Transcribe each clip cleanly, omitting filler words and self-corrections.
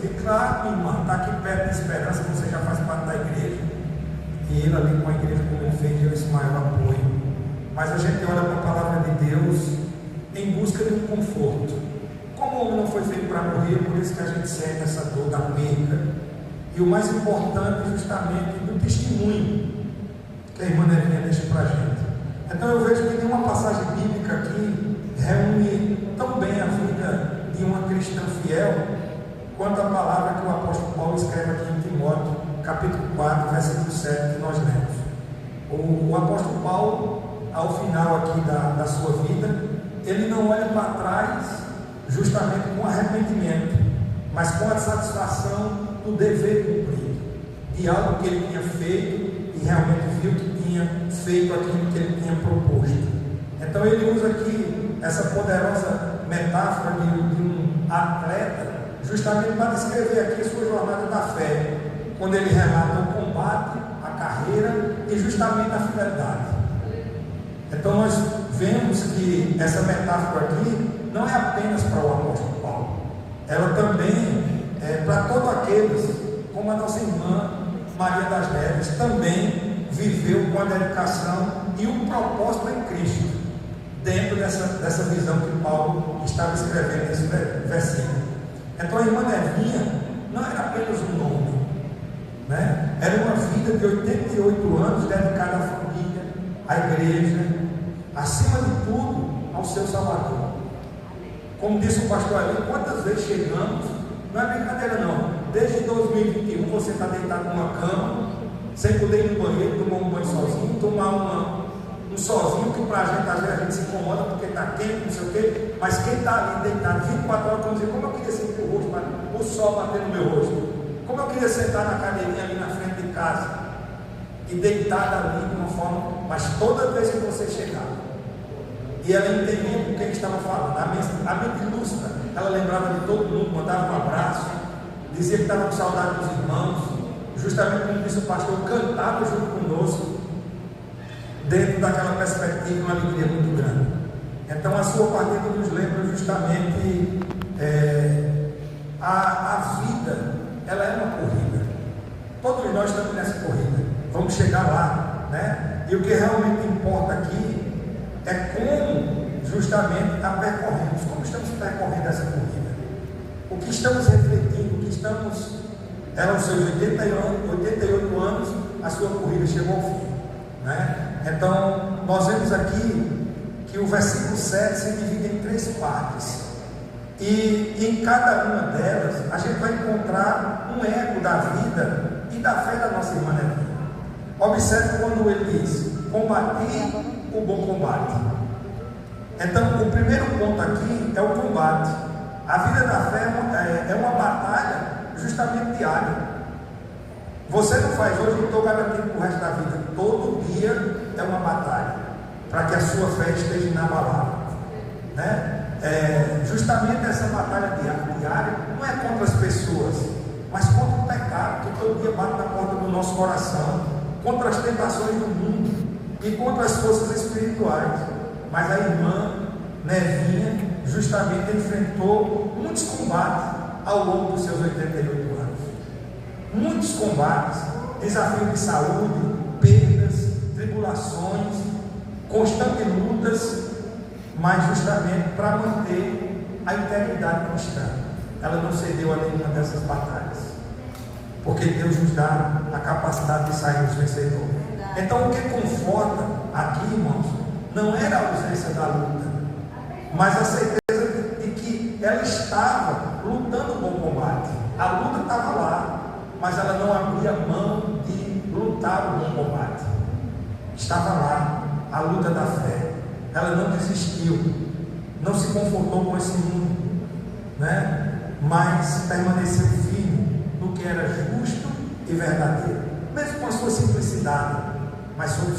E claro, minha irmã, está aqui perto de Esperança, você já faz parte da igreja. E ele ali com a igreja, como ele fez, eu e Ismael apoio. Mas a gente olha para a palavra de Deus em busca de um conforto. Como o homem não foi feito para morrer, por isso que a gente sente essa dor da perda. E o mais importante, justamente, do testemunho que a irmã Nevinha deixa para a gente. Então eu vejo que nenhuma passagem bíblica aqui reúne tão bem a vida de uma cristã fiel quanto a palavra que o apóstolo Paulo escreve aqui em Timóteo, capítulo 4, versículo 7, que nós lemos. O apóstolo Paulo, ao final aqui da sua vida, ele não olha para trás justamente com arrependimento, mas com a satisfação do dever cumprido, de algo que ele tinha feito e realmente viu que tinha feito aquilo que ele tinha proposto. Então ele usa aqui essa poderosa metáfora de um atleta, justamente para descrever aqui a sua jornada da fé, quando ele relata o combate, a carreira e justamente a fidelidade. Então nós vemos que essa metáfora aqui não é apenas para o apóstolo Paulo, ela também é para todos aqueles, como a nossa irmã Maria das Neves também viveu com a dedicação e o propósito em Cristo, dentro dessa visão que Paulo estava escrevendo nesse versículo. Então a irmã Nevinha não era apenas um nome, né? Era uma vida de 88 anos dedicada à família, à igreja, acima de tudo ao seu Salvador. Como disse o pastor ali, quantas vezes chegamos, não é brincadeira não, desde 2021 você está deitado numa cama, sem poder ir no banheiro, tomar um banho sozinho, tomar um sozinho, que para a gente, às vezes a gente se incomoda porque está quente, não sei o quê, mas quem está ali deitado 24 horas, como dizer, como eu queria sentir o rosto, o sol bater no meu rosto, como eu queria sentar na cadeirinha ali na frente de casa, e deitado ali de uma forma, mas toda vez que você chegava, e ela entendia com quem estava falando, a mente lúcida, ela lembrava de todo mundo, mandava um abraço, dizia que estava com saudade dos irmãos, justamente como disse o pastor, cantava junto conosco, dentro daquela perspectiva, uma alegria muito grande. Então a sua partida nos lembra justamente a vida, ela é uma corrida, todos nós estamos nessa corrida, vamos chegar lá, né? E o que realmente importa aqui é como justamente a percorremos, como estamos percorrendo essa corrida, o que estamos refletindo, o que estamos, eram seus 88 anos, a sua corrida chegou ao fim, né? Então nós vemos aqui que o versículo 7 se divide em 3 partes, e em cada uma delas a gente vai encontrar um eco da vida e da fé da nossa irmã Nevinha. Observe quando ele diz: combati o bom combate. Então o primeiro ponto aqui é o combate. A vida da fé é uma batalha justamente diária. Você não faz hoje e estou garantindo para o resto da vida. Todo dia é uma batalha para que a sua fé esteja inabalável, né? Justamente essa batalha diária não é contra as pessoas, mas contra o pecado que todo dia bate na porta do nosso coração, contra as tentações do mundo e contra as forças espirituais. Mas a irmã Nevinha justamente enfrentou muitos combates ao longo dos seus 88 anos. Muitos combates, desafios de saúde, perdas, tribulações, constantes lutas, mas justamente para manter a integridade cristã. Ela não cedeu a nenhuma dessas batalhas, porque Deus nos dá a capacidade de sairmos vencedores. Então o que conforta aqui, irmãos, não era a ausência da luta, mas a certeza de que ela estava lutando o bom combate. A luta estava lá, mas ela não abria mão de lutar o bom combate. Estava lá a luta da fé. Ela não desistiu, não se confortou com esse mundo, né? Mas permaneceu firme no que era justo e verdadeiro, mesmo com a sua simplicidade, mas soube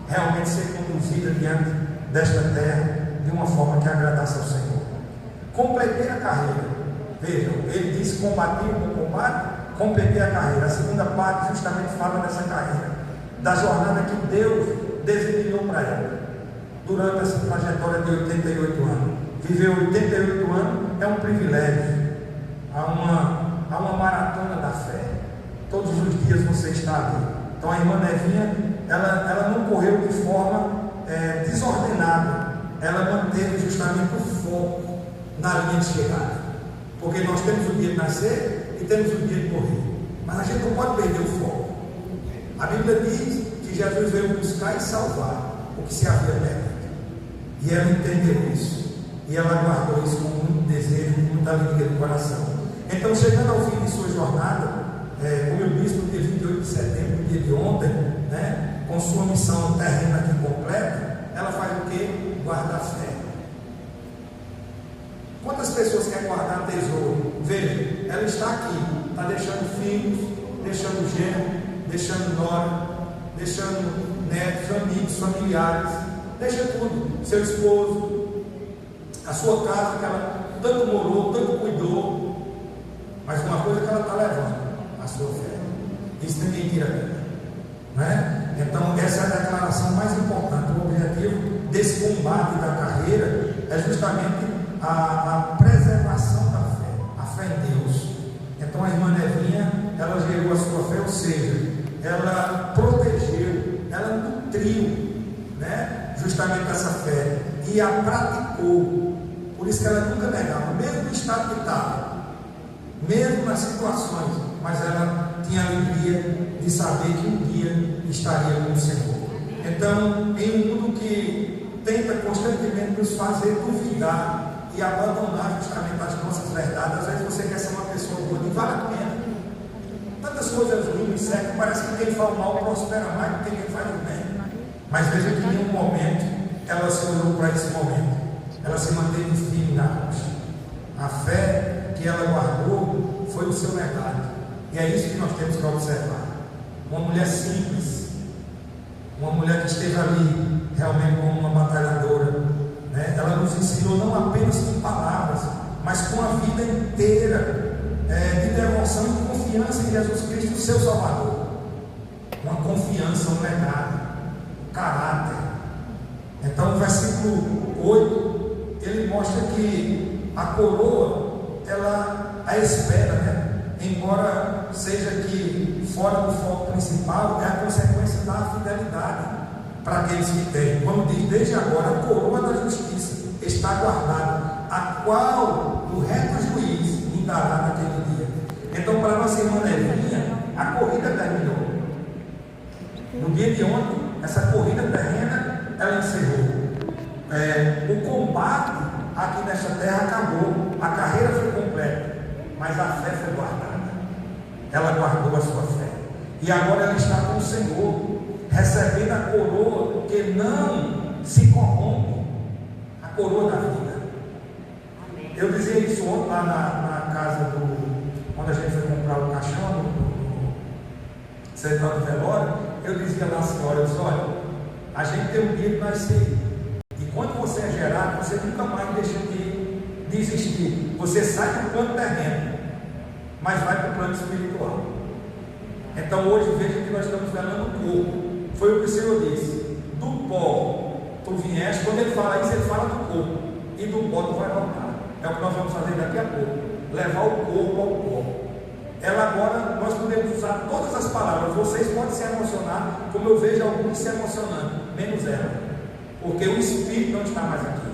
realmente ser conduzida diante desta terra de uma forma que agradasse ao Senhor. Completei a carreira. Vejam, ele disse: combati o bom combate, completei a carreira. A segunda parte justamente fala dessa carreira, da jornada que Deus designou para ela durante essa trajetória de 88 anos. Viver 88 anos é um privilégio. Há dias você está ali. Então a irmã Nevinha, ela não correu de forma desordenada, ela manteve justamente o foco na linha de chegada, porque nós temos o dia de nascer e temos o dia de morrer, mas a gente não pode perder o foco. A Bíblia diz que Jesus veio buscar e salvar o que se havia perdido, e ela entendeu isso, e ela guardou isso com muito desejo, com muita alegria no coração. Então, chegando ao fim de sua jornada, como eu disse, no dia 28 de setembro, no dia de ontem, né, com sua missão terrena aqui completa, ela faz o quê? Guarda a fé. Quantas pessoas querem guardar tesouro? Veja, ela está aqui, está deixando filhos, deixando genro, deixando nora, deixando netos, amigos, familiares, deixa tudo, seu esposo, a sua casa que ela tanto morou, tanto cuidou, mas uma coisa que ela está levando, a sua fé. Isso ninguém tira dela, não é? Então essa é a declaração mais importante. O objetivo desse combate da carreira é justamente a preservação da fé, a fé em Deus. Então a irmã Nevinha, ela gerou a sua fé, ou seja, ela protegeu, ela nutriu, né, justamente essa fé, e a praticou. Por isso que ela nunca negava, mesmo no estado que estava, mesmo nas situações, mas ela tinha alegria de saber que um dia estaria com o Senhor. Então, em um mundo que tenta constantemente nos fazer duvidar e abandonar justamente as nossas verdades, às vezes você quer ser uma pessoa boa, e vale a pena. Tantas coisas ruins, certo? Parece que quem faz o mal prospera mais do que quem faz o bem. Mas veja que em nenhum momento ela se olhou para esse momento, ela se manteve firme na rocha. A fé que ela guardou foi o seu legado, e é isso que nós temos que observar. Uma mulher simples, uma mulher que esteve ali realmente como uma batalhadora, né? Ela nos ensinou não apenas com palavras, mas com a vida inteira de devoção e de confiança em Jesus Cristo, seu Salvador. Uma confiança, um legado, um caráter. Então, no versículo 8, ele mostra que a coroa, ela a espera, né? Embora seja que fora do foco principal, é a consequência da fidelidade para aqueles que têm. Quando diz, desde agora, a coroa da justiça está guardada, a qual o reto juiz lhe dará naquele dia. Então, para a nossa irmã Nevinha, a corrida terminou. No dia de ontem, essa corrida terrena, ela encerrou. O combate aqui nesta terra acabou, a carreira foi completa, mas a fé foi guardada. Ela guardou a sua fé, e agora ela está com o Senhor, recebendo a coroa que não se corrompe, a coroa da vida. Amém. Eu dizia isso ontem lá na casa quando a gente foi comprar o caixão no central do velório. Eu dizia lá à senhora, eu disse, olha, a gente tem um dia de nascer, e quando você é gerado, você nunca mais deixa de desistir. Você sai do plano terreno, mas vai para o plano espiritual. Então hoje veja que nós estamos velando o corpo. Foi o que o Senhor disse, do pó tu vieste. Quando ele fala isso, ele fala do corpo, e do pó tu vai voltar. É o que nós vamos fazer daqui a pouco, levar o corpo ao pó. Ela agora, nós podemos usar todas as palavras. Vocês podem se emocionar, como eu vejo alguns se emocionando, menos ela, porque o Espírito não está mais aqui.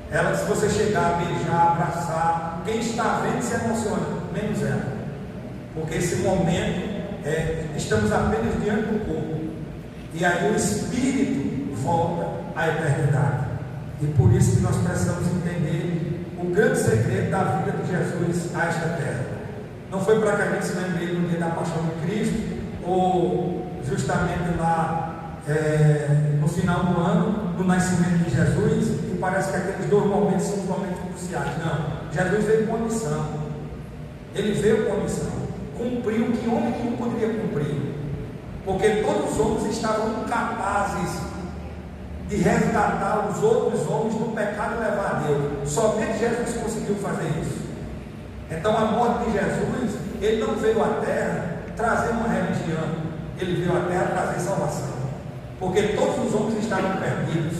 Ela, se você chegar, beijar, abraçar, quem está vendo se emociona, menos ela, porque esse momento estamos apenas diante do corpo, e aí o Espírito volta à eternidade. E por isso que nós precisamos entender o grande segredo da vida de Jesus a esta terra. Não foi para que a gente se lembre no dia da paixão de Cristo, ou justamente lá no final do ano, do nascimento de Jesus, e parece que aqueles dois momentos são os momentos cruciais. Não, Jesus veio com a missão. Ele veio com a missão, cumpriu o que homem nenhum poderia cumprir, porque todos os homens estavam incapazes de resgatar os outros homens do pecado e levar a Deus. Somente Jesus conseguiu fazer isso. Então a morte de Jesus, ele não veio à terra trazer uma religião, ele veio à terra trazer salvação, porque todos os homens estavam perdidos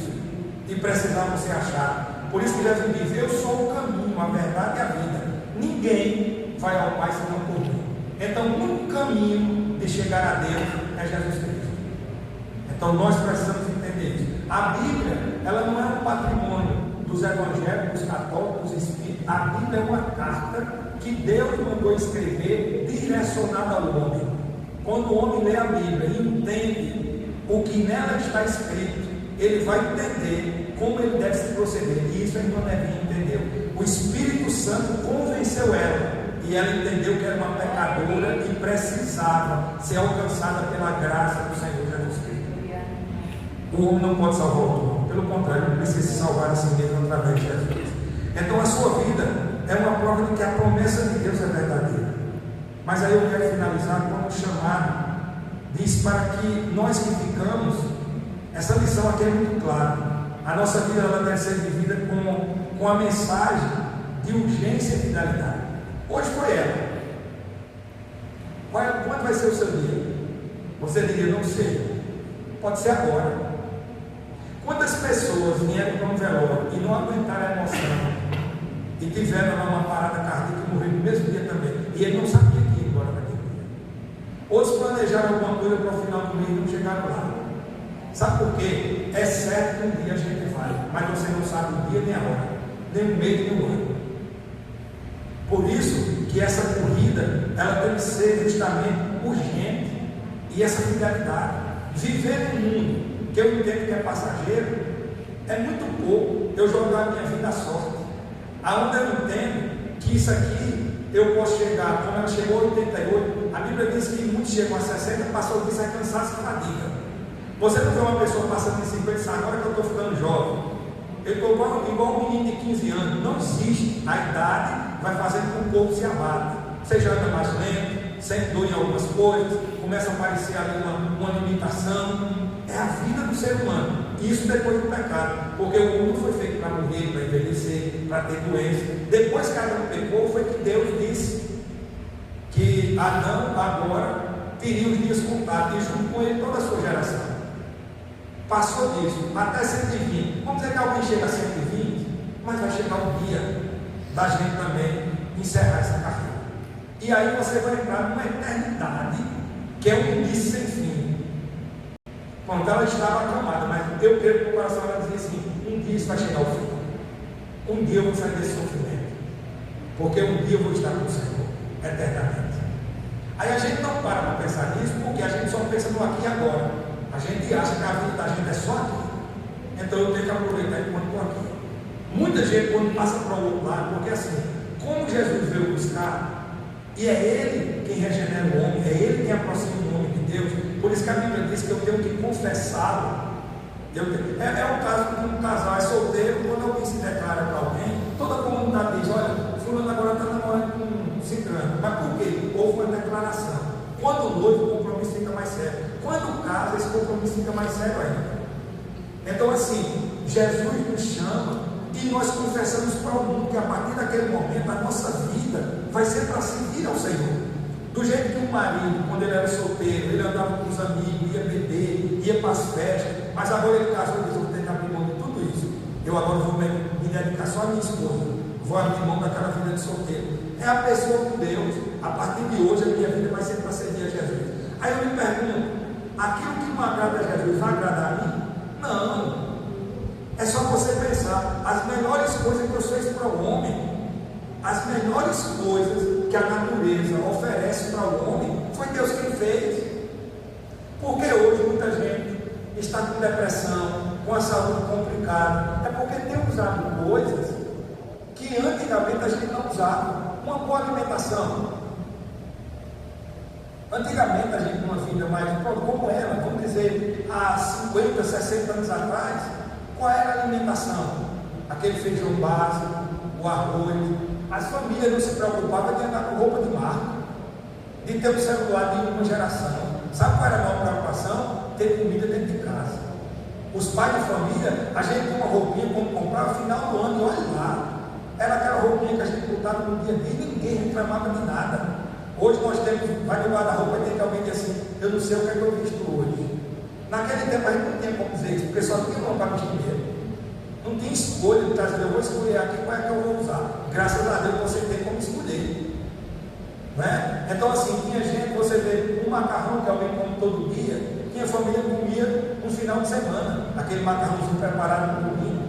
e precisavam ser achados. Por isso que Jesus diz, eu sou o caminho, a verdade e a vida, ninguém vai ao Pai senão por mim. Então o único caminho de chegar a Deus é Jesus Cristo. Então nós precisamos entender isso. A Bíblia, ela não é um patrimônio dos evangélicos, católicos, espíritas. A Bíblia é uma carta que Deus mandou escrever direcionada ao homem. Quando o homem lê a Bíblia e entende o que nela está escrito, ele vai entender como ele deve se proceder. E isso a irmã Nevinha entendeu. O Espírito Santo convenceu ela, e ela entendeu que era uma pecadora e precisava ser alcançada pela graça do Senhor Jesus Cristo. O homem não pode salvar o outro, pelo contrário, ele precisa se salvar a si mesmo através de Jesus. Então a sua vida é uma prova de que a promessa de Deus é verdadeira. Mas aí eu quero finalizar com um chamado. Diz para que nós que ficamos, essa lição aqui é muito clara. A nossa vida ela deve ser vivida com a mensagem de urgência e fidelidade. Hoje foi ela. Quando vai ser o seu dia? Você diria, não sei. Pode ser agora. Quantas pessoas vieram para um velório e não aguentaram a emoção e tiveram lá uma parada cardíaca e morreram no mesmo dia também, e ele não sabia que ia embora naquele dia? Outros planejaram alguma coisa para o final do mês e não chegaram lá. Sabe por quê? É certo que um dia a gente vai, mas você não sabe o dia nem a hora, nem o mês nem o ano. Por isso que essa corrida ela tem que ser justamente urgente, e essa fidelidade. Viver no mundo que eu entendo que é passageiro é muito pouco eu jogar a minha vida à sorte. Aonde eu entendo que isso aqui eu posso chegar, como ela chegou a 88, a Bíblia diz que muitos chegam a 60, passou disso, é cansaço e fadiga. Você não vê uma pessoa passando de 50 e diz, agora que eu estou ficando jovem, eu estou igual um menino de 15 anos. Não existe. A idade vai fazendo com que o corpo se abata. Você já anda mais lento, sente dor em algumas coisas, começa a aparecer ali uma limitação. É a vida do ser humano. Isso depois do pecado. Porque o mundo foi feito para morrer, para envelhecer, para ter doença. Depois que Adão pecou, foi que Deus disse que Adão agora teria os dias contados, e junto com ele toda a sua geração. Passou disso, até 120. Vamos dizer que alguém chega a 120, mas vai chegar o dia da gente também encerrar essa carreira. E aí você vai entrar numa eternidade, que é um início sem fim. Quando ela estava acamada, mas eu creio que no coração ela dizia assim: um dia isso vai chegar ao fim. Um dia eu vou sair desse sofrimento, porque um dia eu vou estar com o Senhor eternamente. Aí a gente não para pensar nisso, porque a gente só pensa no aqui e agora. A gente acha que a vida da gente é só aqui. Então eu tenho que aproveitar enquanto estou aqui. Muita gente quando passa para o outro lado, porque assim, como Jesus veio buscar, e é Ele quem regenera o homem, é Ele quem aproxima o homem de Deus. Por isso que a Bíblia diz que eu tenho que confessá-lo. É o caso de um casal é solteiro, quando alguém se declara para alguém, toda a comunidade diz: olha, fulano agora está namorando com um ciclano. Mas por quê? Houve uma declaração. Quando o noivo, o compromisso fica mais sério. Quando casa, esse compromisso fica mais sério ainda. Então assim, Jesus nos chama e nós confessamos para o mundo que a partir daquele momento a nossa vida vai ser para servir ao Senhor. Do jeito que o marido, quando ele era solteiro, ele andava com os amigos, ia beber, ia para as festas, mas agora ele casou e diz: eu vou tentar abrir mão de tudo isso. Eu agora vou me dedicar só à minha esposa, vou abrir mão daquela vida de solteiro. É a pessoa com Deus. A partir de hoje a minha vida vai ser para servir a Jesus. Aí eu me pergunto: aquilo que não agrada a Jesus vai agradar a mim? Não. É só você pensar, as melhores coisas que Deus fez para o homem, as melhores coisas que a natureza oferece para o homem, foi Deus quem fez. Porque hoje muita gente está com depressão, com a saúde complicada, é porque tem usado coisas que antigamente a gente não usava. Uma boa alimentação. Antigamente a gente numa vida mais como era, vamos dizer, há 50, 60 anos atrás, qual era a alimentação? Aquele feijão básico, o arroz. As famílias não se preocupavam de andar com roupa de marca, de ter um celular de uma geração. Sabe qual era a maior preocupação? Ter comida dentro de casa. Os pais de família, a gente tem uma roupinha quando comprava no final do ano, e olha lá, era aquela roupinha que a gente botava no dia a dia, ninguém reclamava de nada. Hoje nós temos, vai no guarda-roupa e tem que alguém dizer assim: eu não sei o que é que eu visto hoje. Naquele tempo a gente não tinha como dizer isso, porque só tinha roupa para vestir mesmo. Não tinha escolha de trazer, eu vou escolher aqui qual é que eu vou usar. Graças a Deus você tem como escolher, não é? né? Então assim, tinha gente, você vê um macarrão que alguém come todo dia, tinha família que comia no final de semana, aquele macarrãozinho preparado no domingo,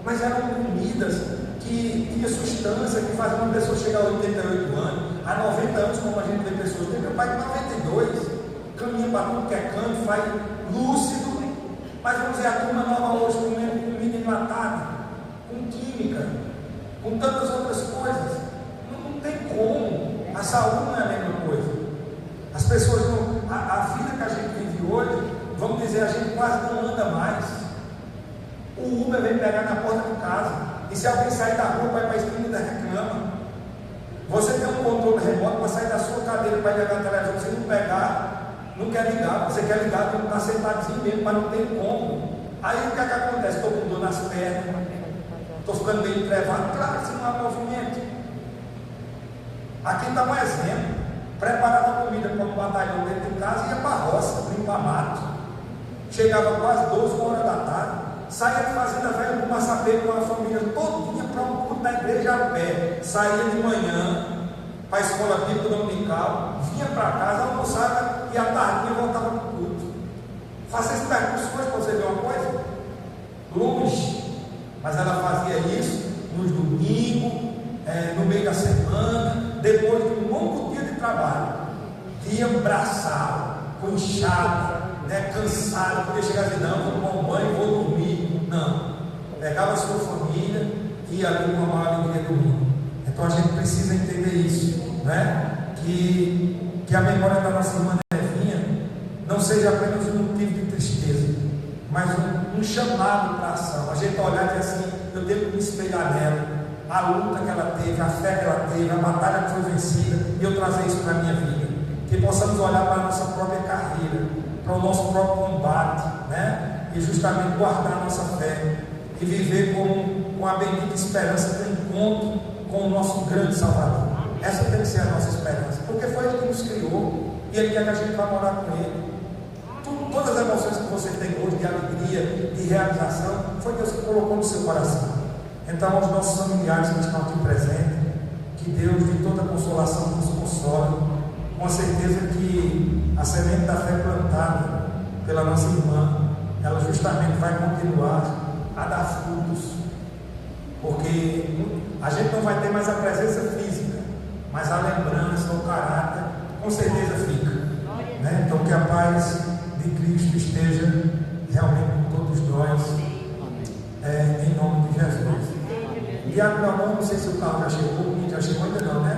mas eram comidas que tinha substância, que fazia uma pessoa chegar a 88 anos, a 90 anos, como a gente vê pessoas, tem meu pai com 92, caminha para tudo que é canto, faz lúcido, mas vamos ver a turma nova hoje comendo comida enlatada, com química, com tantas outras coisas, não tem como, a saúde não é a mesma coisa, as pessoas não, a vida que a gente vive hoje, vamos dizer, a gente quase não anda mais, o Uber vem pegar na porta de casa, e se alguém sair da rua, vai para a esquina e reclama. Você tem um controle remoto para sair da sua cadeira para ligar a televisão, você não pegar, não quer ligar, você quer ligar, tem que estar sentadinho mesmo, mas não tem como. Aí o que é que acontece? Estou com dor nas pernas, estou ficando meio entrevado, claro que se não há movimento. Aqui está um exemplo, preparava a comida para um batalhão dentro de casa e ia para a roça, limpar mato. Chegava quase 12 horas da tarde. Saía de fazenda velha com Massapê com a família todinha para um culto da igreja a pé. Saía de manhã para a escola bíblica dominical, vinha para casa, almoçava e à tarde voltava para o culto. Faça esse percurso hoje para você ver uma coisa? Longe. Mas ela fazia isso nos domingos, no meio da semana, depois de um longo dia de trabalho. Dia braçado, com enxada, cansado, podia chegar e dizer, não, vou tomar um banho, vou dormir. Não, pegava a sua família e ia ali com a maior alegria do mundo. Então a gente precisa entender isso, né? Que a memória da nossa irmã Nevinha não seja apenas um motivo de tristeza, mas um chamado para a ação. A gente olhar e dizer assim, eu tenho que me espelhar nela, a luta que ela teve, a fé que ela teve, a batalha que foi vencida, e eu trazer isso para a minha vida. Que possamos olhar para a nossa própria carreira, para o nosso próprio combate, né? E justamente guardar a nossa fé e viver com a bendita esperança do encontro com o nosso grande Salvador. Essa tem que ser a nossa esperança, porque foi Ele que nos criou e Ele quer que a gente vá morar com Ele. Todas as emoções que você tem hoje de alegria, de realização, foi Deus que colocou no seu coração. Então, aos nossos familiares que estão aqui presentes, que Deus de toda consolação nos console, com a certeza que a semente da fé plantada pela nossa irmã, ela justamente vai continuar a dar frutos, porque a gente não vai ter mais a presença física, mas a lembrança, o caráter, com certeza fica, né? Então que a paz de Cristo esteja realmente com todos nós, em nome de Jesus. Diácono Ramon, não sei se o carro já chegou ainda não, né?